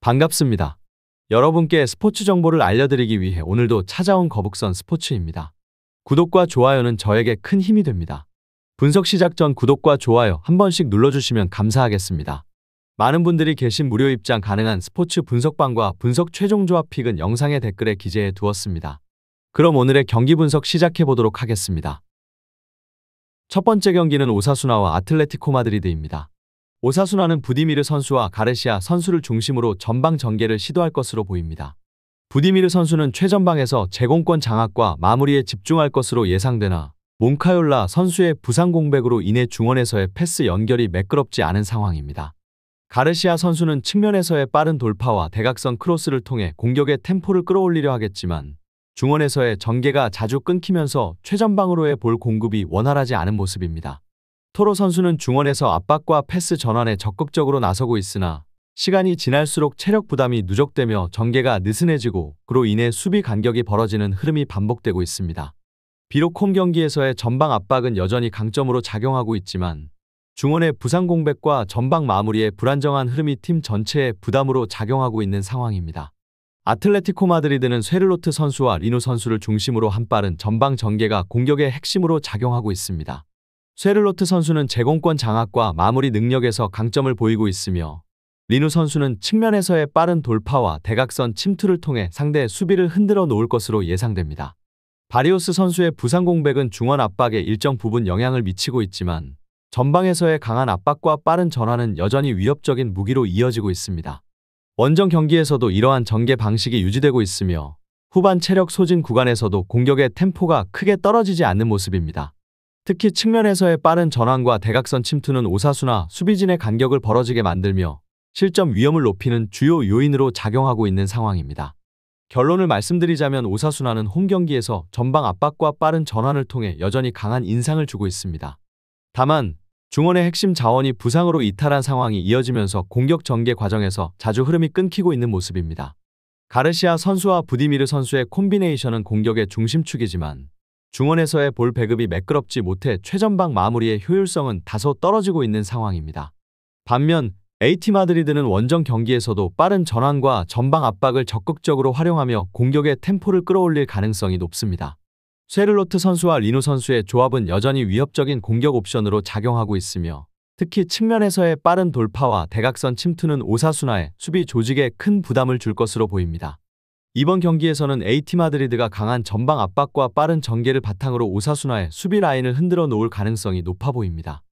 반갑습니다. 여러분께 스포츠 정보를 알려드리기 위해 오늘도 찾아온 거북선 스포츠입니다. 구독과 좋아요는 저에게 큰 힘이 됩니다. 분석 시작 전 구독과 좋아요 한 번씩 눌러주시면 감사하겠습니다. 많은 분들이 계신 무료 입장 가능한 스포츠 분석방과 분석 최종 조합 픽은 영상의 댓글에 기재해 두었습니다. 그럼 오늘의 경기 분석 시작해 보도록 하겠습니다. 첫 번째 경기는 오사수나와 아틀레티코 마드리드입니다. 오사수나는 부디미르 선수와 가르시아 선수를 중심으로 전방 전개를 시도할 것으로 보입니다. 부디미르 선수는 최전방에서 제공권 장악과 마무리에 집중할 것으로 예상되나 몽카yor라 선수의 부상 공백으로 인해 중원에서의 패스 연결이 매끄럽지 않은 상황입니다. 가르시아 선수는 측면에서의 빠른 돌파와 대각선 크로스를 통해 공격의 템포를 끌어올리려 하겠지만 중원에서의 전개가 자주 끊기면서 최전방으로의 볼 공급이 원활하지 않은 모습입니다. 토로 선수는 중원에서 압박과 패스 전환에 적극적으로 나서고 있으나 시간이 지날수록 체력 부담이 누적되며 전개가 느슨해지고 그로 인해 수비 간격이 벌어지는 흐름이 반복되고 있습니다. 비록 홈 경기에서의 전방 압박은 여전히 강점으로 작용하고 있지만 중원의 부상 공백과 전방 마무리의 불안정한 흐름이 팀 전체에 부담으로 작용하고 있는 상황입니다. 아틀레티코 마드리드는 쇠를로트 선수와 리누 선수를 중심으로 한 빠른 전방 전개가 공격의 핵심으로 작용하고 있습니다. 쇠를로트 선수는 제공권 장악과 마무리 능력에서 강점을 보이고 있으며 리누 선수는 측면에서의 빠른 돌파와 대각선 침투를 통해 상대의 수비를 흔들어 놓을 것으로 예상됩니다. 바리오스 선수의 부상 공백은 중원 압박에 일정 부분 영향을 미치고 있지만 전방에서의 강한 압박과 빠른 전환은 여전히 위협적인 무기로 이어지고 있습니다. 원정 경기에서도 이러한 전개 방식이 유지되고 있으며 후반 체력 소진 구간에서도 공격의 템포가 크게 떨어지지 않는 모습입니다. 특히 측면에서의 빠른 전환과 대각선 침투는 오사수나 수비진의 간격을 벌어지게 만들며 실점 위험을 높이는 주요 요인으로 작용하고 있는 상황입니다. 결론을 말씀드리자면 오사수나는 홈 경기에서 전방 압박과 빠른 전환을 통해 여전히 강한 인상을 주고 있습니다. 다만 중원의 핵심 자원이 부상으로 이탈한 상황이 이어지면서 공격 전개 과정에서 자주 흐름이 끊기고 있는 모습입니다. 가르시아 선수와 부디미르 선수의 콤비네이션은 공격의 중심축이지만 중원에서의 볼 배급이 매끄럽지 못해 최전방 마무리의 효율성은 다소 떨어지고 있는 상황입니다. 반면 AT 마드리드는 원정 경기에서도 빠른 전환과 전방 압박을 적극적으로 활용하며 공격의 템포를 끌어올릴 가능성이 높습니다. 쇠를로트 선수와 리누 선수의 조합은 여전히 위협적인 공격 옵션으로 작용하고 있으며 특히 측면에서의 빠른 돌파와 대각선 침투는 오사수나의 수비 조직에 큰 부담을 줄 것으로 보입니다. 이번 경기에서는 AT 마드리드가 강한 전방 압박과 빠른 전개를 바탕으로 오사수나의 수비 라인을 흔들어 놓을 가능성이 높아 보입니다.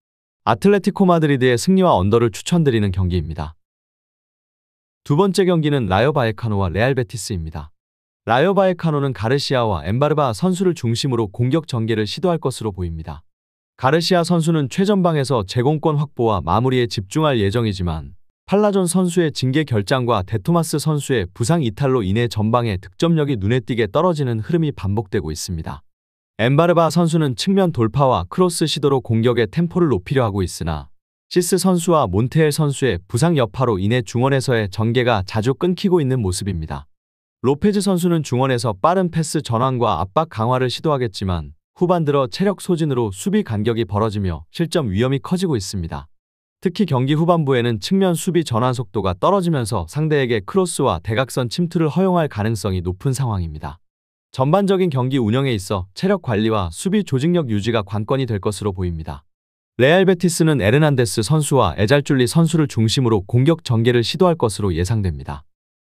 아틀레티코 마드리드의 승리와 언더를 추천드리는 경기입니다. 두 번째 경기는 라요 바에카노와 레알 베티스입니다. 라요 바에카노는 가르시아와 엠바르바 선수를 중심으로 공격 전개를 시도할 것으로 보입니다. 가르시아 선수는 최전방에서 제공권 확보와 마무리에 집중할 예정이지만 팔라존 선수의 징계 결장과 데토마스 선수의 부상 이탈로 인해 전방의 득점력이 눈에 띄게 떨어지는 흐름이 반복되고 있습니다. 엠바르바 선수는 측면 돌파와 크로스 시도로 공격의 템포를 높이려 하고 있으나 시스 선수와 몬테엘 선수의 부상 여파로 인해 중원에서의 전개가 자주 끊기고 있는 모습입니다. 로페즈 선수는 중원에서 빠른 패스 전환과 압박 강화를 시도하겠지만 후반 들어 체력 소진으로 수비 간격이 벌어지며 실점 위험이 커지고 있습니다. 특히 경기 후반부에는 측면 수비 전환 속도가 떨어지면서 상대에게 크로스와 대각선 침투를 허용할 가능성이 높은 상황입니다. 전반적인 경기 운영에 있어 체력 관리와 수비 조직력 유지가 관건이 될 것으로 보입니다. 레알 베티스는 에르난데스 선수와 에잘줄리 선수를 중심으로 공격 전개를 시도할 것으로 예상됩니다.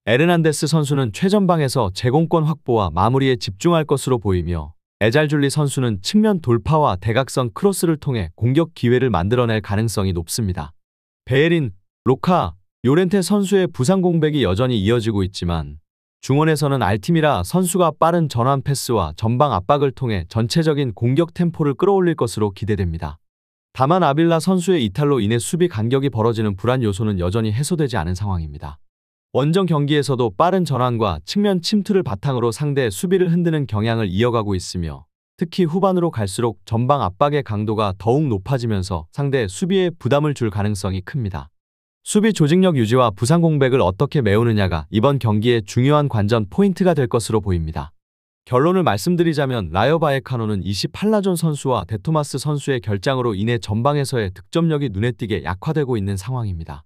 에르난데스 선수는 최전방에서 제공권 확보와 마무리에 집중할 것으로 보이며 에잘줄리 선수는 측면 돌파와 대각선 크로스를 통해 공격 기회를 만들어낼 가능성이 높습니다. 베에린, 로카, 요렌테 선수의 부상 공백이 여전히 이어지고 있지만 중원에서는 알티미라 선수가 빠른 전환 패스와 전방 압박을 통해 전체적인 공격 템포를 끌어올릴 것으로 기대됩니다. 다만 아빌라 선수의 이탈로 인해 수비 간격이 벌어지는 불안 요소는 여전히 해소되지 않은 상황입니다. 원정 경기에서도 빠른 전환과 측면 침투를 바탕으로 상대의 수비를 흔드는 경향을 이어가고 있으며 특히 후반으로 갈수록 전방 압박의 강도가 더욱 높아지면서 상대의 수비에 부담을 줄 가능성이 큽니다. 수비 조직력 유지와 부상 공백을 어떻게 메우느냐가 이번 경기의 중요한 관전 포인트가 될 것으로 보입니다. 결론을 말씀드리자면 라요 바에카노는 28라존 선수와 데토마스 선수의 결장으로 인해 전방에서의 득점력이 눈에 띄게 약화되고 있는 상황입니다.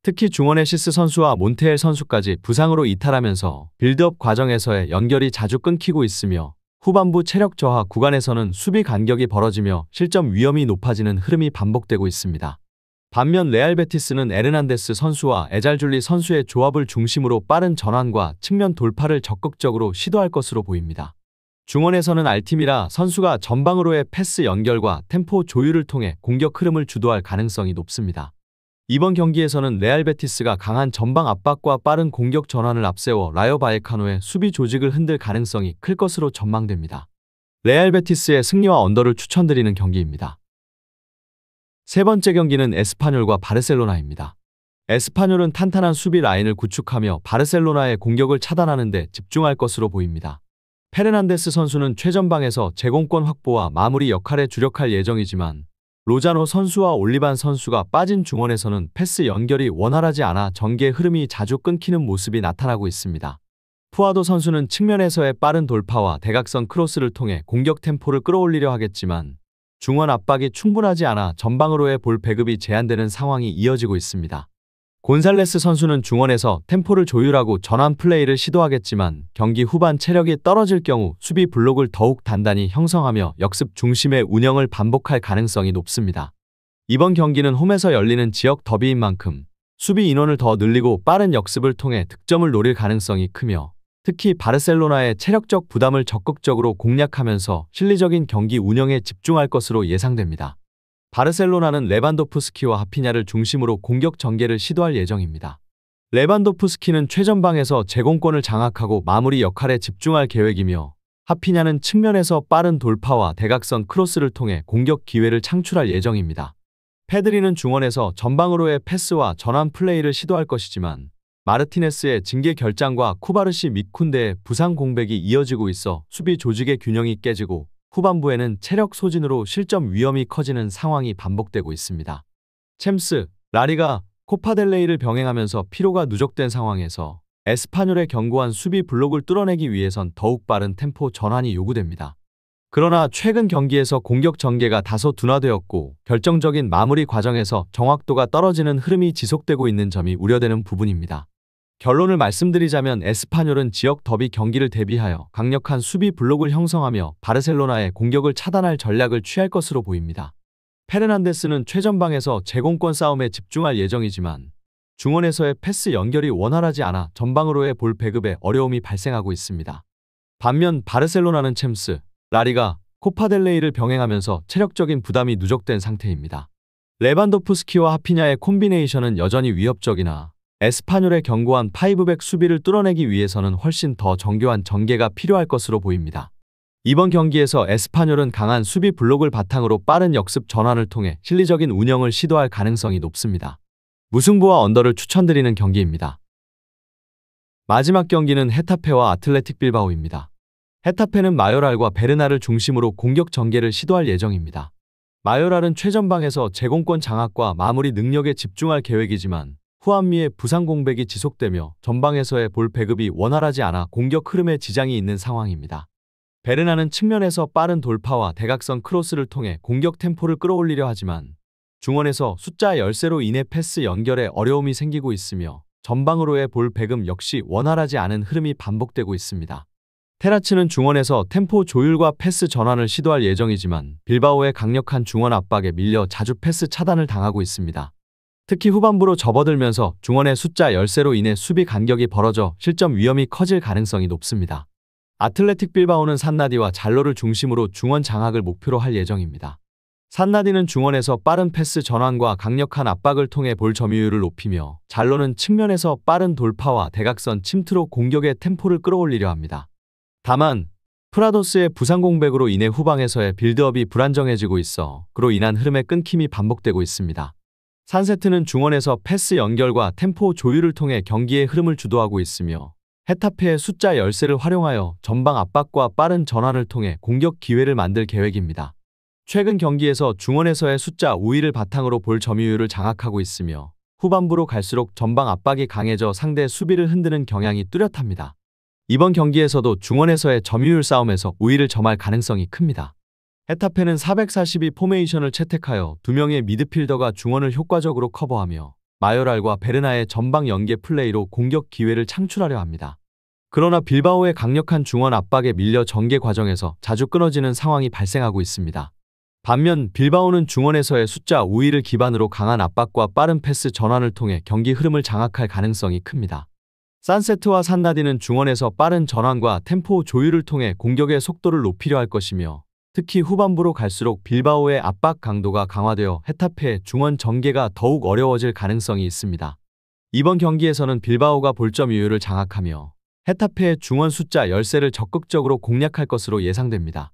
특히 중원의 시스 선수와 몬테엘 선수까지 부상으로 이탈하면서 빌드업 과정에서의 연결이 자주 끊기고 있으며 후반부 체력 저하 구간에서는 수비 간격이 벌어지며 실점 위험이 높아지는 흐름이 반복되고 있습니다. 반면 레알 베티스는 에르난데스 선수와 에잘줄리 선수의 조합을 중심으로 빠른 전환과 측면 돌파를 적극적으로 시도할 것으로 보입니다. 중원에서는 알티미라 선수가 전방으로의 패스 연결과 템포 조율을 통해 공격 흐름을 주도할 가능성이 높습니다. 이번 경기에서는 레알 베티스가 강한 전방 압박과 빠른 공격 전환을 앞세워 라요 바에카노의 수비 조직을 흔들 가능성이 클 것으로 전망됩니다. 레알 베티스의 승리와 언더를 추천드리는 경기입니다. 세 번째 경기는 에스파뇰과 바르셀로나입니다. 에스파뇰은 탄탄한 수비 라인을 구축하며 바르셀로나의 공격을 차단하는 데 집중할 것으로 보입니다. 페르난데스 선수는 최전방에서 제공권 확보와 마무리 역할에 주력할 예정이지만 로자노 선수와 올리반 선수가 빠진 중원에서는 패스 연결이 원활하지 않아 전개 흐름이 자주 끊기는 모습이 나타나고 있습니다. 푸아도 선수는 측면에서의 빠른 돌파와 대각선 크로스를 통해 공격 템포를 끌어올리려 하겠지만 중원 압박이 충분하지 않아 전방으로의 볼 배급이 제한되는 상황이 이어지고 있습니다. 곤살레스 선수는 중원에서 템포를 조율하고 전환 플레이를 시도하겠지만 경기 후반 체력이 떨어질 경우 수비 블록을 더욱 단단히 형성하며 역습 중심의 운영을 반복할 가능성이 높습니다. 이번 경기는 홈에서 열리는 지역 더비인 만큼 수비 인원을 더 늘리고 빠른 역습을 통해 득점을 노릴 가능성이 크며 특히 바르셀로나의 체력적 부담을 적극적으로 공략하면서 실리적인 경기 운영에 집중할 것으로 예상됩니다. 바르셀로나는 레반도프스키와 하피냐를 중심으로 공격 전개를 시도할 예정입니다. 레반도프스키는 최전방에서 제공권을 장악하고 마무리 역할에 집중할 계획이며 하피냐는 측면에서 빠른 돌파와 대각선 크로스를 통해 공격 기회를 창출할 예정입니다. 페드리는 중원에서 전방으로의 패스와 전환 플레이를 시도할 것이지만 마르티네스의 징계 결장과 쿠바르시 및 쿤데의 부상 공백이 이어지고 있어 수비 조직의 균형이 깨지고 후반부에는 체력 소진으로 실점 위험이 커지는 상황이 반복되고 있습니다. 챔스, 라리가, 코파델레이를 병행하면서 피로가 누적된 상황에서 에스파뇰의 견고한 수비 블록을 뚫어내기 위해선 더욱 빠른 템포 전환이 요구됩니다. 그러나 최근 경기에서 공격 전개가 다소 둔화되었고 결정적인 마무리 과정에서 정확도가 떨어지는 흐름이 지속되고 있는 점이 우려되는 부분입니다. 결론을 말씀드리자면 에스파뇰은 지역 더비 경기를 대비하여 강력한 수비 블록을 형성하며 바르셀로나의 공격을 차단할 전략을 취할 것으로 보입니다. 페르난데스는 최전방에서 제공권 싸움에 집중할 예정이지만 중원에서의 패스 연결이 원활하지 않아 전방으로의 볼 배급에 어려움이 발생하고 있습니다. 반면 바르셀로나는 챔스, 라리가, 코파델레이를 병행하면서 체력적인 부담이 누적된 상태입니다. 레반도프스키와 하피냐의 콤비네이션은 여전히 위협적이나 에스파뇰의 견고한 파이브백 수비를 뚫어내기 위해서는 훨씬 더 정교한 전개가 필요할 것으로 보입니다. 이번 경기에서 에스파뇰은 강한 수비 블록을 바탕으로 빠른 역습 전환을 통해 실리적인 운영을 시도할 가능성이 높습니다. 무승부와 언더를 추천드리는 경기입니다. 마지막 경기는 헤타페와 아틀레틱 빌바오입니다. 헤타페는 마요랄과 베르나를 중심으로 공격 전개를 시도할 예정입니다. 마요랄은 최전방에서 제공권 장악과 마무리 능력에 집중할 계획이지만 후안미의 부상 공백이 지속되며 전방에서의 볼 배급이 원활하지 않아 공격 흐름에 지장이 있는 상황입니다. 베르나는 측면에서 빠른 돌파와 대각선 크로스를 통해 공격 템포를 끌어올리려 하지만 중원에서 숫자 13로 인해 패스 연결에 어려움이 생기고 있으며 전방으로의 볼 배급 역시 원활하지 않은 흐름이 반복되고 있습니다. 테라츠는 중원에서 템포 조율과 패스 전환을 시도할 예정이지만 빌바오의 강력한 중원 압박에 밀려 자주 패스 차단을 당하고 있습니다. 특히 후반부로 접어들면서 중원의 숫자 13로 인해 수비 간격이 벌어져 실점 위험이 커질 가능성이 높습니다. 아틀레틱 빌바오는 산나디와 잘로를 중심으로 중원 장악을 목표로 할 예정입니다. 산나디는 중원에서 빠른 패스 전환과 강력한 압박을 통해 볼 점유율을 높이며 잘로는 측면에서 빠른 돌파와 대각선 침투로 공격의 템포를 끌어올리려 합니다. 다만 프라도스의 부상 공백으로 인해 후방에서의 빌드업이 불안정해지고 있어 그로 인한 흐름의 끊김이 반복되고 있습니다. 산세트는 중원에서 패스 연결과 템포 조율을 통해 경기의 흐름을 주도하고 있으며 헤타페의 숫자 13를 활용하여 전방 압박과 빠른 전환을 통해 공격 기회를 만들 계획입니다. 최근 경기에서 중원에서의 숫자 우위를 바탕으로 볼 점유율을 장악하고 있으며 후반부로 갈수록 전방 압박이 강해져 상대 수비를 흔드는 경향이 뚜렷합니다. 이번 경기에서도 중원에서의 점유율 싸움에서 우위를 점할 가능성이 큽니다. 헤타페는 442 포메이션을 채택하여 2명의 미드필더가 중원을 효과적으로 커버하며 마요랄과 베르나의 전방 연계 플레이로 공격 기회를 창출하려 합니다. 그러나 빌바오의 강력한 중원 압박에 밀려 전개 과정에서 자주 끊어지는 상황이 발생하고 있습니다. 반면 빌바오는 중원에서의 숫자 우위를 기반으로 강한 압박과 빠른 패스 전환을 통해 경기 흐름을 장악할 가능성이 큽니다. 산세트와 산나디는 중원에서 빠른 전환과 템포 조율을 통해 공격의 속도를 높이려 할 것이며 특히 후반부로 갈수록 빌바오의 압박 강도가 강화되어 헤타페의 중원 전개가 더욱 어려워질 가능성이 있습니다. 이번 경기에서는 빌바오가 볼점 유효를 장악하며 헤타페의 중원 숫자 10세를 적극적으로 공략할 것으로 예상됩니다.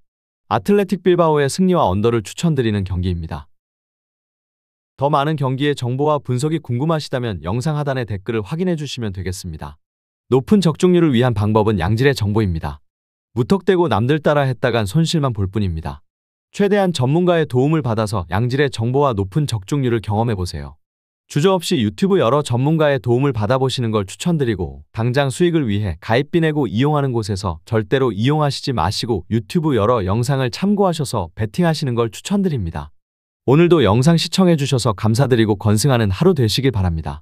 아틀레틱 빌바오의 승리와 언더를 추천드리는 경기입니다. 더 많은 경기의 정보와 분석이 궁금하시다면 영상 하단의 댓글을 확인해 주시면 되겠습니다. 높은 적중률을 위한 방법은 양질의 정보입니다. 무턱대고 남들 따라 했다간 손실만 볼 뿐입니다. 최대한 전문가의 도움을 받아서 양질의 정보와 높은 적중률을 경험해보세요. 주저없이 유튜브 여러 전문가의 도움을 받아보시는 걸 추천드리고 당장 수익을 위해 가입비 내고 이용하는 곳에서 절대로 이용하시지 마시고 유튜브 여러 영상을 참고하셔서 베팅하시는 걸 추천드립니다. 오늘도 영상 시청해주셔서 감사드리고 건승하는 하루 되시길 바랍니다.